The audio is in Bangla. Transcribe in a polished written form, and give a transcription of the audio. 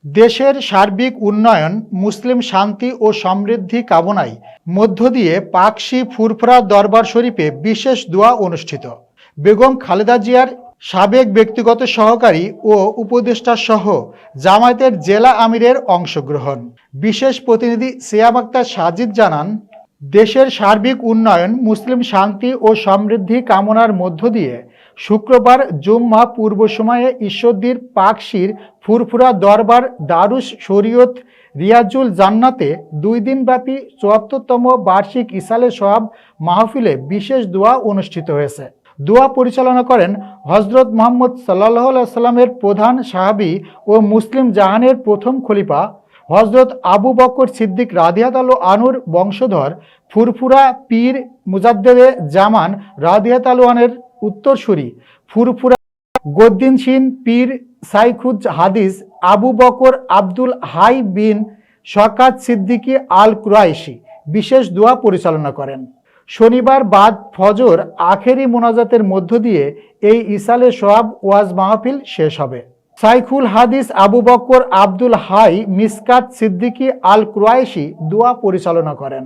দেশের সার্বিক উন্নয়ন, মুসলিম শান্তি ও সমৃদ্ধি কামনায় মধ্য দিয়ে পাকশী ফুরফুরা দরবার শরীফে বিশেষ দোয়া অনুষ্ঠিত। বেগম খালেদা জিয়ার সাবেক ব্যক্তিগত সহকারী ও উপদেষ্টা সহ জামায়াতের জেলা আমিরের অংশগ্রহণ। বিশেষ প্রতিনিধি সিয়াম আক্তার সাজিদ জানান, দেশের সার্বিক উন্নয়ন, মুসলিম শান্তি ও সমৃদ্ধি কামনার মধ্য দিয়ে শুক্রবার জুম্মা পূর্ব সময়ে ঈশ্বরদীর পাকশীর ফুরফুরা দরবার দারুস শরীয়ত রিয়াজুল জান্নাতে 2 দিনব্যাপী 74তম বার্ষিক ইসালে সোহাব মাহফিলে বিশেষ দোয়া অনুষ্ঠিত হয়েছে। দোয়া পরিচালনা করেন হজরত মুহাম্মদ সাল্লাল্লাহু আলাইহি সাল্লামের প্রধান সাহাবী ও মুসলিম জাহানের প্রথম খলিফা হজরত আবু বকর সিদ্দিক রাদিয়াল্লাহু আনহুর বংশধর ফুরফুরা পীর মুজাদ্দেদে জামান রাদিয়াল্লাহু আনহুর উত্তরসূরি ফুরফুরা গদ্দিনশীন পীর সাইখুজ হাদিস আবু বকর আব্দুল হাই বিন শকাত সিদ্দিকী আল কুরাইশি বিশেষ দোয়া পরিচালনা করেন। শনিবার বাদ ফজর আখেরি মোনাজাতের মধ্য দিয়ে এই ইসালে সোহাব ওয়াজ মাহফিল শেষ হবে। সাইখুল হাদিস আবু বকর আব্দুল হাই মিসকাত সিদ্দিকী আল কুরাইশি দোয়া পরিচালনা করেন।